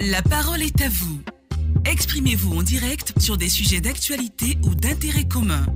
La parole est à vous. Exprimez-vous en direct sur des sujets d'actualité ou d'intérêt commun.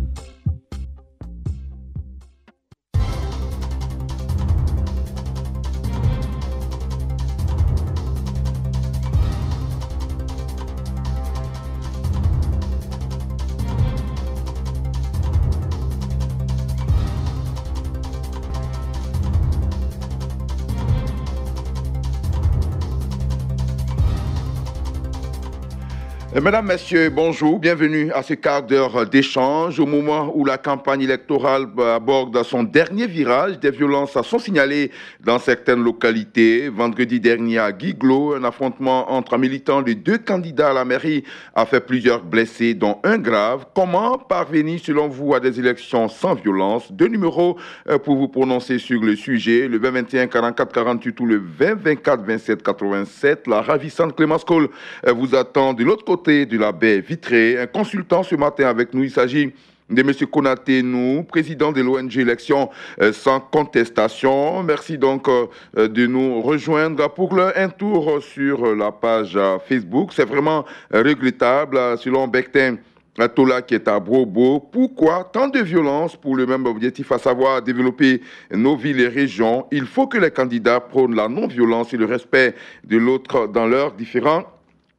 Mesdames, Messieurs, bonjour, bienvenue à ce quart d'heure d'échange. Au moment où la campagne électorale aborde son dernier virage, des violences sont signalées dans certaines localités. Vendredi dernier à Guiglo, un affrontement entre militants de deux candidats à la mairie a fait plusieurs blessés, dont un grave. Comment parvenir, selon vous, à des élections sans violence? Deux numéros pour vous prononcer sur le sujet, le 20 44 48 ou le 20 24 27 87. La ravissante Clémence Cole vous attend de l'autre côté de la baie vitrée. Un consultant ce matin avec nous, il s'agit de M. Konaté Nou, président de l'ONG Élections sans contestation. Merci donc de nous rejoindre pour un tour sur la page Facebook. C'est vraiment regrettable, selon Bektin Tola qui est à Brobo. Pourquoi tant de violence pour le même objectif, à savoir développer nos villes et régions? Il faut que les candidats prônent la non-violence et le respect de l'autre dans leurs différents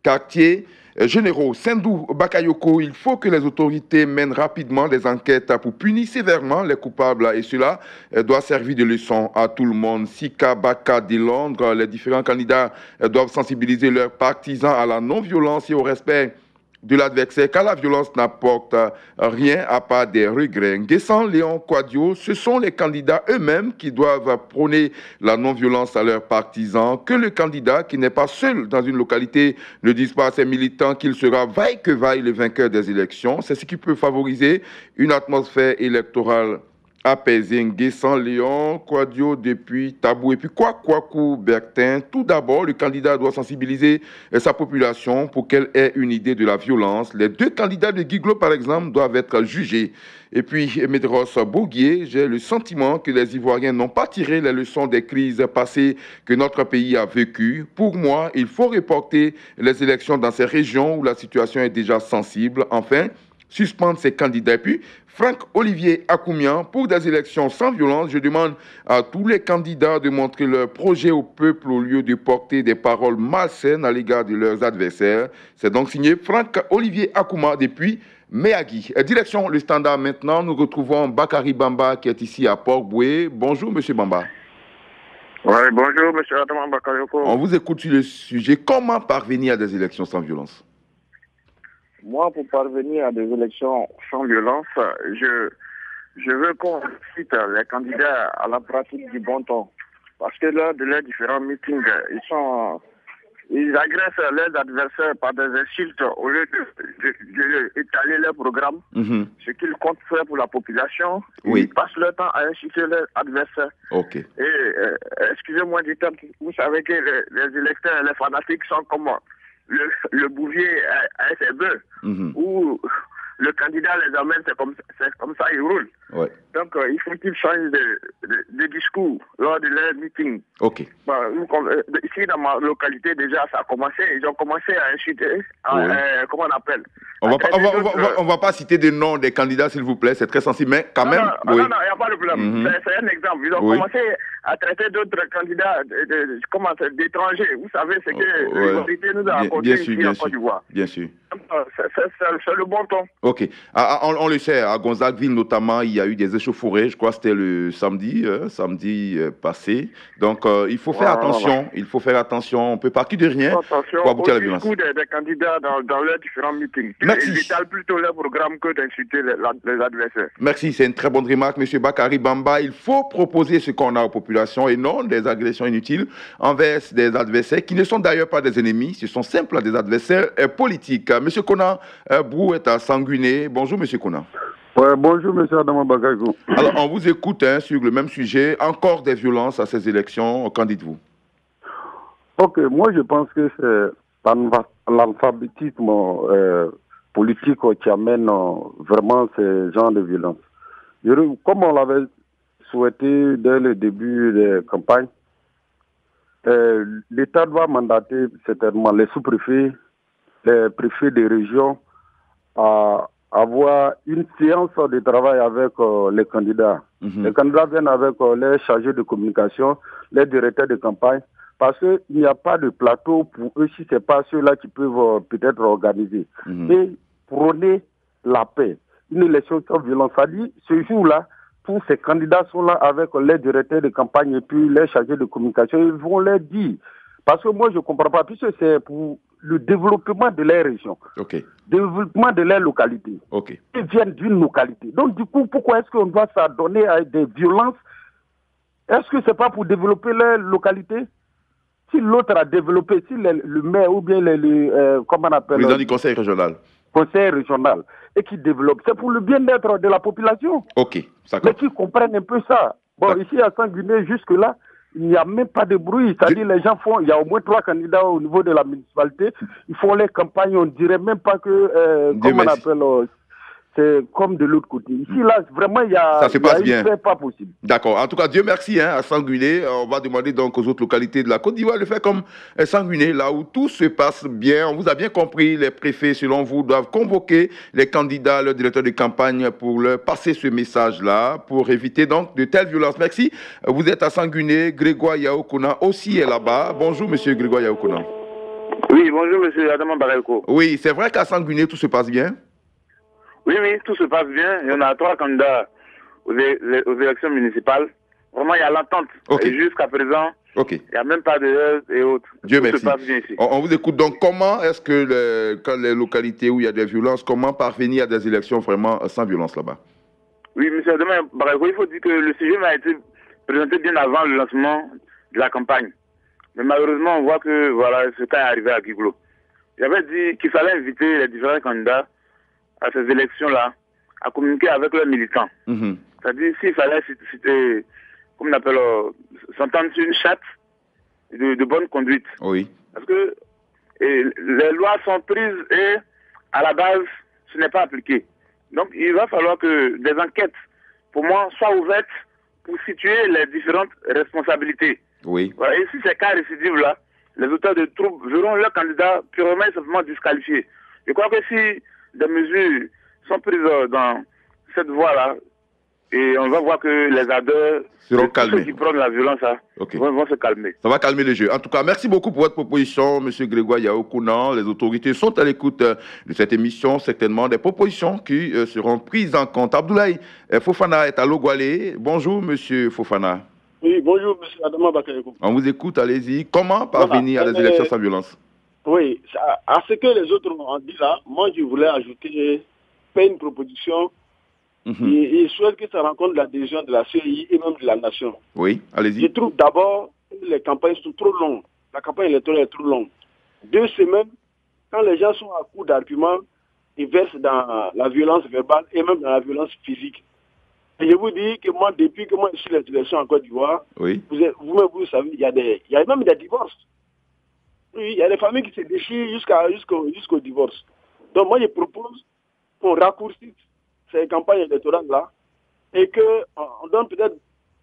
quartiers généraux. Sendou Bakayoko, il faut que les autorités mènent rapidement des enquêtes pour punir sévèrement les coupables et cela doit servir de leçon à tout le monde. Sika Baka de Londres, les différents candidats doivent sensibiliser leurs partisans à la non-violence et au respect de l'adversaire, car la violence n'apporte rien à part des regrets. Nguessan Léon Quadio, ce sont les candidats eux-mêmes qui doivent prôner la non-violence à leurs partisans. Que le candidat qui n'est pas seul dans une localité ne dise pas à ses militants qu'il sera vaille que vaille le vainqueur des élections. C'est ce qui peut favoriser une atmosphère électorale apaisé. Nguessan Léon Quadio depuis Tabou et puis Kwaku Bertin. Tout d'abord, le candidat doit sensibiliser sa population pour qu'elle ait une idée de la violence. Les deux candidats de Guiglo, par exemple, doivent être jugés. Et puis, Medros Boguier, j'ai le sentiment que les Ivoiriens n'ont pas tiré les leçons des crises passées que notre pays a vécues. Pour moi, il faut reporter les élections dans ces régions où la situation est déjà sensible. Enfin, suspendre ces candidats. Et puis, Franck-Olivier Akoumian, pour des élections sans violence, je demande à tous les candidats de montrer leur projet au peuple au lieu de porter des paroles malsaines à l'égard de leurs adversaires. C'est donc signé Franck-Olivier Akouma depuis Méagui. Direction le Standard maintenant, nous retrouvons Bakary Bamba qui est ici à Port-Boué. Bonjour, monsieur Bamba. Oui, bonjour, monsieur Adaman Bakayoko. On vous écoute sur le sujet. Comment parvenir à des élections sans violence? Moi, pour parvenir à des élections sans violence, je veux qu'on cite les candidats à la pratique du bon ton. Parce que lors de leurs différents meetings, ils agressent leurs adversaires par des insultes au lieu d'étaler leur programme, ce qu'ils comptent faire pour la population. Oui. Ils passent leur temps à insulter leurs adversaires. Ok. Et excusez-moi du terme, vous savez que les électeurs, les fanatiques sont comme le bouvier à ses bœufs, où le candidat les amène, c'est comme ça ils roulent. Ouais. Donc il faut qu'ils changent de discours lors de leur meeting. Ok. Ici dans ma localité déjà ça a commencé, ils ont commencé à insulter, comment on appelle? On va pas citer des noms des candidats s'il vous plaît, c'est très sensible, mais quand même. Non, il n'y a pas de problème. C'est un exemple. Ils ont commencé à traiter d'autres candidats d'étrangers. Vous savez ce que l'autorité nous a raconté ici en Côte d'Ivoire. Bien sûr. C'est le bon ton. Ok. On le sait, à Gonzagueville notamment, il y a eu des échauffourées, je crois que c'était le samedi passé. Donc il faut faire attention, il faut faire attention, on peut partir de rien pour aboutir à la violence. Attention au discours des candidats dans leurs différents meetings. Merci. Ils étalent plutôt leur programme que d'insulter les adversaires. Merci, c'est une très bonne remarque, M. Bakary Bamba. Il faut proposer ce qu'on a aux populations et non des agressions inutiles envers des adversaires qui ne sont d'ailleurs pas des ennemis, ce sont simplement des adversaires politiques. M. Kona Brou est à Sanguiné. Bonjour, M. Kona. Ouais, bonjour, M. Adama Bakayoko. Alors, on vous écoute sur le même sujet. Encore des violences à ces élections, qu'en dites-vous? Ok, moi je pense que c'est l'alphabétisme politique qui amène vraiment ces genres de violence. Comme on l'avait souhaité dès le début des campagnes, l'État doit mandater certainement les sous-préfets, les préfets des régions à avoir une séance de travail avec les candidats. Les candidats viennent avec les chargés de communication, les directeurs de campagne, parce qu'il n'y a pas de plateau pour eux si ce n'est pas ceux-là qui peuvent peut-être organiser. Et prôner la paix. Une élection sans violence, ça dit, ce jour-là, tous ces candidats sont là avec les directeurs de campagne et puis les chargés de communication, ils vont leur dire. Parce que moi, je ne comprends pas, puisque c'est pour le développement de leur région, développement de leur localité. Ils viennent d'une localité. Donc, du coup, pourquoi est-ce qu'on doit s'adonner à des violences? Est-ce que ce n'est pas pour développer leur localité? Si l'autre a développé, si le maire ou bien comment on appelle, président du conseil régional, et qui développe, c'est pour le bien-être de la population. Mais qui comprennent un peu ça. Bon, ici à Sanguiné, jusque-là, il n'y a même pas de bruit. C'est-à-dire, les gens font, il y a au moins 3 candidats au niveau de la municipalité, ils font les campagnes, on ne dirait même pas que, comment on appelle, c'est comme de l'autre côté. Ici, là, vraiment, il y a, ça se passe bien. C'est pas possible. D'accord. En tout cas, Dieu merci, à Sanguiné. On va demander donc aux autres localités de la Côte d'Ivoire de faire comme Sanguiné, là où tout se passe bien. On vous a bien compris, les préfets, selon vous, doivent convoquer les candidats, le directeur de campagne pour leur passer ce message-là, pour éviter donc de telles violences. Merci. Vous êtes à Sanguiné. Grégoire Yaokuna aussi est là-bas. Bonjour, monsieur Grégoire Yaokuna. Oui, bonjour, monsieur Adama Barelko. Oui, c'est vrai qu'à Sanguiné, tout se passe bien? Oui, tout se passe bien. Il y en a 3 candidats aux élections municipales. Vraiment, il y a l'entente. Et jusqu'à présent, il n'y a même pas de heurts et autres. Dieu tout merci. Se passe bien ici. On vous écoute. Donc, comment est-ce que quand les localités où il y a des violences, comment parvenir à des élections vraiment sans violence là-bas? Oui, monsieur Adama Barelko, il faut dire que le sujet m'a été présenté bien avant le lancement de la campagne. Mais malheureusement, on voit que voilà, ce cas est arrivé à Guiglo. J'avais dit qu'il fallait inviter les différents candidats à ces élections-là, à communiquer avec leurs militants. C'est-à-dire, s'il fallait comme on appelle, s'entendre sur une charte de bonne conduite. Parce que les lois sont prises et, à la base, ce n'est pas appliqué. Donc, il va falloir que des enquêtes, pour moi, soient ouvertes pour situer les différentes responsabilités. Voilà. Et si ces cas récidivent-là, les auteurs de troubles verront leurs candidats purement et simplement disqualifiés. Je crois que si des mesures sont prises dans cette voie-là, et on va voir que les adheurs, seront calmés. Ceux qui prennent la violence, vont se calmer. Ça va calmer le jeu. En tout cas, merci beaucoup pour votre proposition, M. Grégoire Yaokuna. Les autorités sont à l'écoute de cette émission, certainement des propositions qui seront prises en compte. Abdoulaye Fofana est à Logoualé. Bonjour, M. Fofana. Oui, bonjour, M. Adama Bakayoko. On vous écoute, allez-y. Comment parvenir à des élections sans violence? Oui, à ce que les autres ont dit là, moi je voulais ajouter une proposition et je souhaite que ça rencontre l'adhésion de la CEI et même de la nation. Oui, allez-y. Je trouve d'abord que les campagnes sont trop longues. La campagne électorale est trop longue. 2 semaines, quand les gens sont à court d'arguments, ils versent dans la violence verbale et même dans la violence physique. Et je vous dis que moi, depuis que moi je suis les élections en Côte d'Ivoire, vous-même vous savez, il y a même des divorces. Oui, il y a des familles qui se déchirent jusqu'au divorce. Donc moi, je propose qu'on raccourcisse ces campagnes électorales-là et qu'on donne peut-être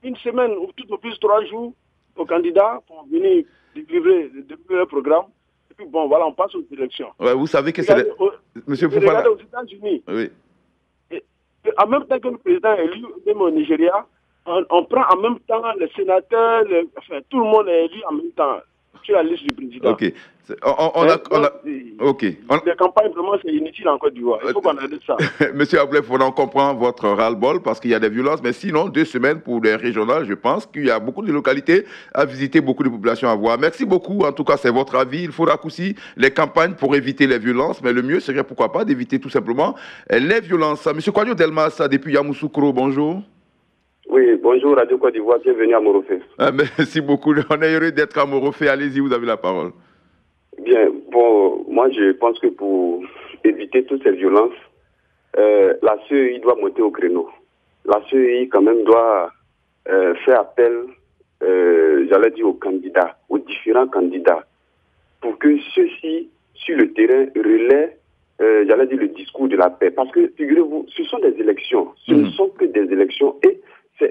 1 semaine ou tout au plus 3 jours aux candidats pour venir délivrer le programme. Et puis bon, voilà, on passe aux élections. Ouais, vous savez que c'est... Monsieur Fofana... Regardez aux États-Unis. En même temps que le président est élu, même au Nigeria, on prend en même temps les sénateurs, tout le monde est élu en même temps sur la liste du président. Les campagnes, vraiment, c'est inutile en Côte d'Ivoire. Il faut qu'on arrête ça. Monsieur Ablef, on comprend votre ras-le-bol parce qu'il y a des violences, mais sinon, 2 semaines pour les régionales, je pense qu'il y a beaucoup de localités à visiter, beaucoup de populations à voir. Merci beaucoup. En tout cas, c'est votre avis. Il faut raccourcir les campagnes pour éviter les violences, mais le mieux serait, pourquoi pas, d'éviter tout simplement les violences. Monsieur Kouadio Delmas, depuis Yamoussoukro, bonjour. Oui, bonjour Radio Côte d'Ivoire, bienvenue à Morofé. Merci beaucoup, on est heureux d'être à Morofé. Allez-y, vous avez la parole. Bien, bon, moi je pense que pour éviter toutes ces violences, la CEI doit monter au créneau. La CEI quand même doit faire appel, j'allais dire aux candidats, aux différents candidats, pour que ceux-ci, sur le terrain, relaient, j'allais dire, le discours de la paix. Parce que, figurez-vous, ce sont des élections, ce ne sont que des élections et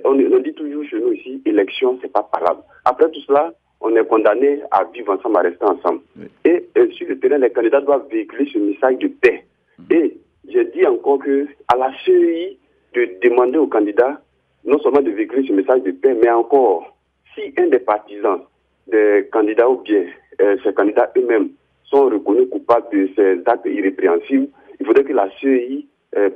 on dit toujours chez nous ici, élection, c'est pas parlable. Après tout cela, on est condamné à vivre ensemble, à rester ensemble. Oui. Et sur le terrain, les candidats doivent véhiculer ce message de paix. Et je dis encore qu'à la CEI de demander aux candidats non seulement de véhiculer ce message de paix, mais encore, si un des partisans des candidats ou bien ces candidats eux-mêmes sont reconnus coupables de ces actes irrépréhensibles, il faudrait que la CEI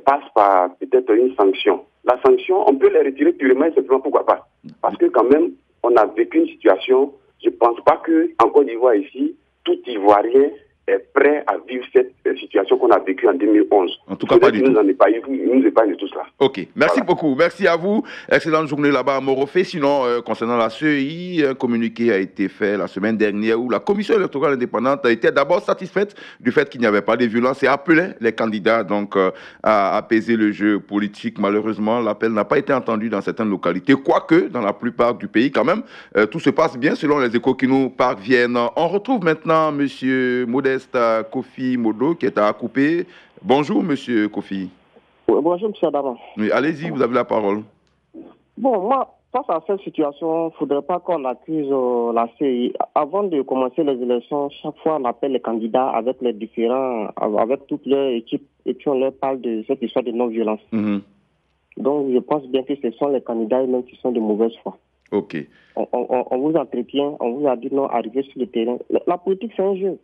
passe par peut-être une sanction. La sanction, on peut les retirer purement et simplement, pourquoi pas? Parce que quand même, on a vécu une situation, je ne pense pas qu'en Côte d'Ivoire ici, tout Ivoirien est prêt à vivre cette situation qu'on a vécue en 2011. En tout cas, pas du tout. Nous nous épargne tout cela. Ok, merci beaucoup. Merci à vous. Excellente journée là-bas à Morofé. Sinon, concernant la CEI, un communiqué a été fait la semaine dernière où la commission électorale indépendante a été d'abord satisfaite du fait qu'il n'y avait pas de violence et appelait les candidats donc à apaiser le jeu politique. Malheureusement, l'appel n'a pas été entendu dans certaines localités, quoique dans la plupart du pays quand même, tout se passe bien selon les échos qui nous parviennent. On retrouve maintenant M. Modeste Kofi Modo qui est à Akupé. Bonjour M. Kofi. Oui, bonjour M. Adama. Oui, allez-y, vous avez la parole. Bon, moi, face à cette situation, il ne faudrait pas qu'on accuse la CEI. Avant de commencer les élections, chaque fois on appelle les candidats avec les différents, avec toute leur équipe, et puis on leur parle de cette histoire de non-violence. Donc je pense bien que ce sont les candidats eux-mêmes qui sont de mauvaise foi. Ok. On vous entretient, on vous a dit non, arrivez sur le terrain. La politique, c'est un jeu.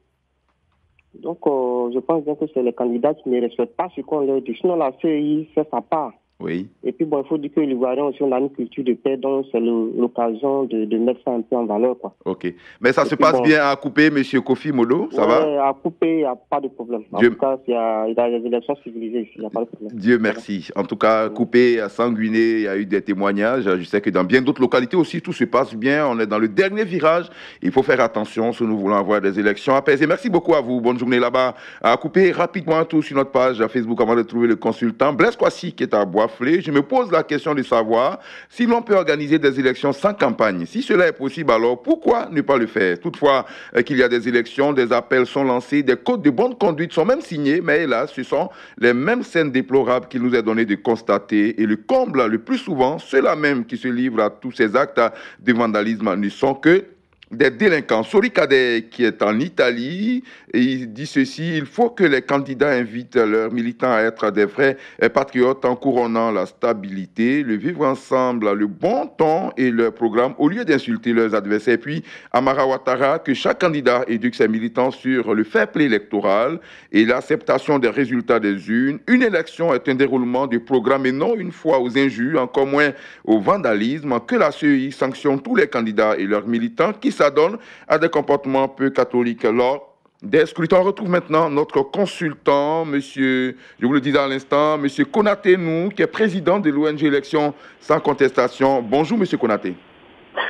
Donc, je pense bien que c'est les candidats qui ne respectent pas ce qu'on leur dit. Sinon, la CEI fait sa part. Oui. Et puis, bon, il faut dire que l'Ivoirien aussi, on a une culture de paix, donc c'est l'occasion de mettre ça un peu en valeur, quoi. Ok. Mais ça se passe bien à Akupé, M. Kofi Modo, ça va? À Akupé, il n'y a pas de problème. En tout cas, il y a des élections civilisées ici, il n'y a pas de problème. Dieu merci. En tout cas, Akupé, à Sanguiné, il y a eu des témoignages. Je sais que dans bien d'autres localités aussi, tout se passe bien. On est dans le dernier virage. Il faut faire attention si nous voulons avoir des élections apaisées. Merci beaucoup à vous. Bonne journée là-bas. À Akupé, rapidement, tout sur notre page Facebook avant de trouver le consultant. Blaise Kwasi, qui est à Bois. Je me pose la question de savoir si l'on peut organiser des élections sans campagne. Si cela est possible, alors pourquoi ne pas le faire? Toutefois, qu'il y a des élections, des appels sont lancés, des codes de bonne conduite sont même signés, mais hélas, ce sont les mêmes scènes déplorables qu'il nous est donné de constater. Et le comble, le plus souvent, ceux-là même qui se livrent à tous ces actes de vandalisme ne sont que des délinquants. Sori Kadé, qui est en Italie, et il dit ceci: il faut que les candidats invitent leurs militants à être des vrais patriotes en couronnant la stabilité, le vivre ensemble, le bon ton et leur programme, au lieu d'insulter leurs adversaires. Puis, Amara Ouattara, que chaque candidat éduque ses militants sur le fair play électoral et l'acceptation des résultats des urnes. Une élection est un déroulement du programme et non une fois aux injures, encore moins au vandalisme. Que la CEI sanctionne tous les candidats et leurs militants qui s'adonnent à des comportements peu catholiques lors des scrutins. On retrouve maintenant notre consultant, monsieur, je vous le disais à l'instant, monsieur Konaté Nou, qui est président de l'ONG Élections sans contestation. Bonjour, monsieur Konaté.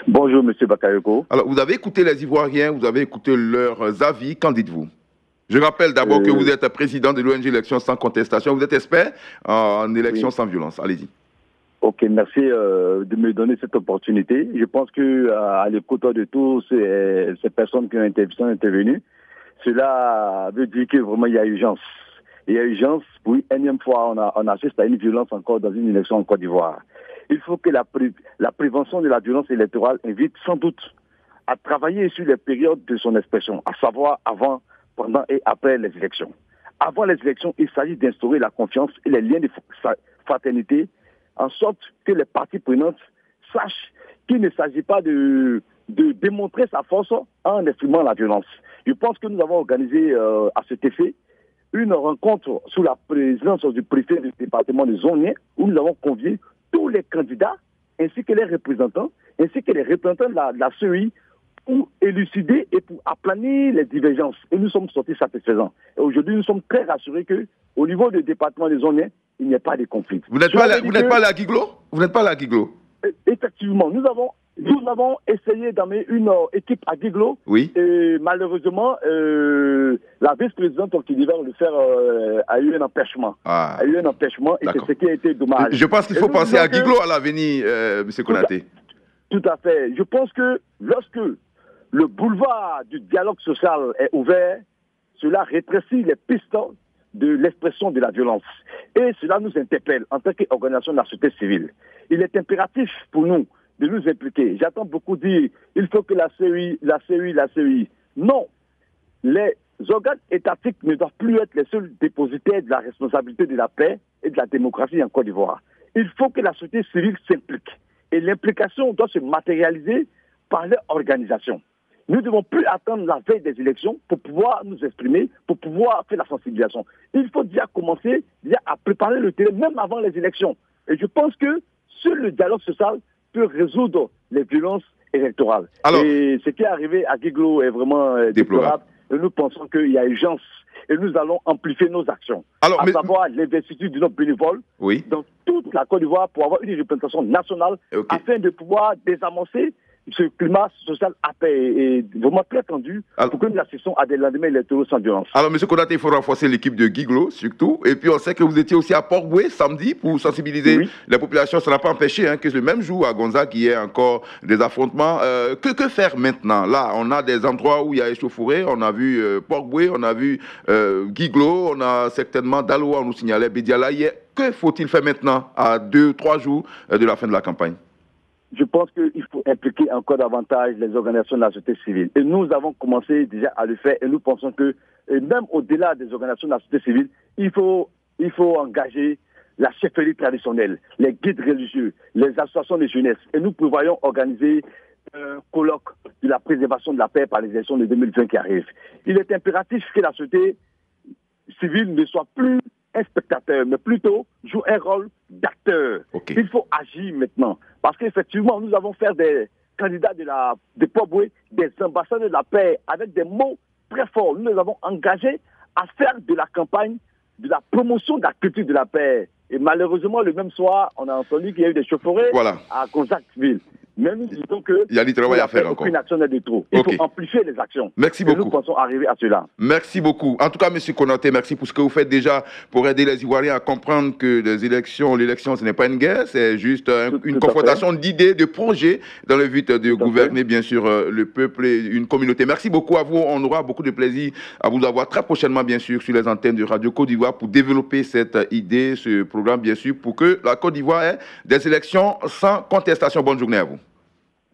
Bonjour, monsieur Bakayoko. Alors, vous avez écouté les Ivoiriens, vous avez écouté leurs avis. Qu'en dites-vous? Je rappelle d'abord que vous êtes président de l'ONG Élections sans contestation. Vous êtes expert en élections sans violence. Allez-y. Ok, merci de me donner cette opportunité. Je pense que à l'écoute de tous ces personnes qui sont intervenues, cela veut dire que vraiment il y a urgence. Il y a urgence. Pour une énième fois, on assiste à une violence encore dans une élection en Côte d'Ivoire. Il faut que la prévention de la violence électorale invite sans doute à travailler sur les périodes de son expression, à savoir avant, pendant et après les élections. Avant les élections, il s'agit d'instaurer la confiance et les liens de fraternité, en sorte que les parties prenantes sachent qu'il ne s'agit pas de démontrer sa force en exprimant la violence. Je pense que nous avons organisé à cet effet une rencontre sous la présidence du préfet du département de Zonien, où nous avons convié tous les candidats, ainsi que les représentants de la CEI, pour élucider et pour aplanir les divergences. Et nous sommes sortis satisfaisants. Et aujourd'hui, nous sommes très rassurés qu'au niveau du département de Zonien, il n'y a pas de conflit. Vous n'êtes pas là à Guiglo? Vous n'êtes pas là à Guiglo? Effectivement, nous avons essayé d'amener une équipe à Guiglo. Oui. Et malheureusement, la vice-présidente qui devait le faire a eu un empêchement. A eu un empêchement et c'est ce qui a été dommage. Je pense qu'il faut penser à Guiglo à l'avenir, M. Konaté. Tout à fait. Je pense que lorsque le boulevard du dialogue social est ouvert, cela rétrécit les pistes de l'expression de la violence. Et cela nous interpelle en tant qu'organisation de la société civile. Il est impératif pour nous de nous impliquer. J'entends beaucoup dire, il faut que la CEI. Non, les organes étatiques ne doivent plus être les seuls dépositaires de la responsabilité de la paix et de la démocratie en Côte d'Ivoire. Il faut que la société civile s'implique. Et l'implication doit se matérialiser par leur organisation. Nous ne devons plus attendre la veille des élections pour pouvoir nous exprimer, pour pouvoir faire la sensibilisation. Il faut déjà commencer à préparer le terrain, même avant les élections. Et je pense que seul le dialogue social peut résoudre les violences électorales. Alors, et ce qui est arrivé à Guiglo est vraiment déplorable. Et nous pensons qu'il y a urgence. Et nous allons amplifier nos actions. Alors, savoir l'investiture de nos bénévoles dans toute la Côte d'Ivoire pour avoir une représentation nationale afin de pouvoir désamorcer ce climat social est vraiment très tendu pour que nous assistions à des lendemains électoraux sans violence. Alors, M. Konaté, il faut renforcer l'équipe de Guiglo, surtout. Et puis, on sait que vous étiez aussi à Port-Boué samedi pour sensibiliser la population. Ça n'a pas empêché que le même jour à Gonzague, il y ait encore des affrontements. Que faire maintenant? Là, on a des endroits où il y a échauffouré. On a vu Port-Boué, on a vu Guiglo, on a certainement Daloa, on nous signalait Bédiala hier. Que faut-il faire maintenant, à 2-3 jours de la fin de la campagne? Je pense qu'il faut impliquer encore davantage les organisations de la société civile. Et nous avons commencé déjà à le faire et nous pensons que, même au-delà des organisations de la société civile, il faut engager la chefferie traditionnelle, les guides religieux, les associations de jeunesse. Et nous prévoyons organiser un colloque de la préservation de la paix par les élections de 2020 qui arrivent. Il est impératif que la société civile ne soit plus un spectateur, mais plutôt joue un rôle d'acteur. Il faut agir maintenant. Parce qu'effectivement, nous avons fait des candidats de Port-Boué, des ambassadeurs de la paix, avec des mots très forts. Nous les avons engagés à faire de la campagne, de la promotion de la culture de la paix. Et malheureusement, le même soir, on a entendu qu'il y a eu des chauffourées à Gonzague-Ville. Mais nous disons qu'il y a du travail à faire encore. Aucune action n'est de trop. Il faut amplifier les actions. Merci beaucoup. Nous pensons arriver à cela. Merci beaucoup. En tout cas, M. Konaté, merci pour ce que vous faites déjà pour aider les Ivoiriens à comprendre que l'élection, ce n'est pas une guerre, c'est juste une confrontation d'idées, de projets dans le but de gouverner, bien sûr, le peuple et une communauté. Merci beaucoup à vous. On aura beaucoup de plaisir à vous avoir très prochainement, bien sûr, sur les antennes de Radio Côte d'Ivoire pour développer cette idée, ce programme, bien sûr, pour que la Côte d'Ivoire ait des élections sans contestation. Bonne journée à vous.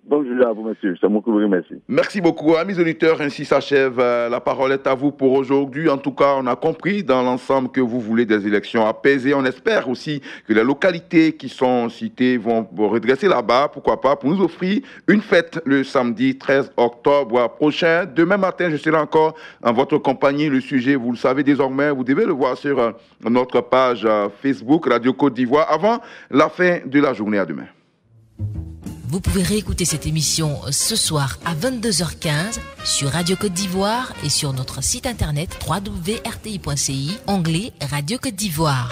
Bonjour à vous, monsieur. C'est moi qui vous remercie. Merci beaucoup. Amis auditeurs, ainsi s'achève. La parole est à vous pour aujourd'hui. En tout cas, on a compris dans l'ensemble que vous voulez des élections apaisées. On espère aussi que les localités qui sont citées vont redresser la barre, pourquoi pas, pour nous offrir une fête le samedi 13 octobre prochain. Demain matin, je serai encore en votre compagnie. Le sujet, vous le savez désormais, vous devez le voir sur notre page Facebook Radio Côte d'Ivoire avant la fin de la journée. À demain. Vous pouvez réécouter cette émission ce soir à 22h15 sur Radio Côte d'Ivoire et sur notre site internet www.rti.ci, onglet Radio Côte d'Ivoire.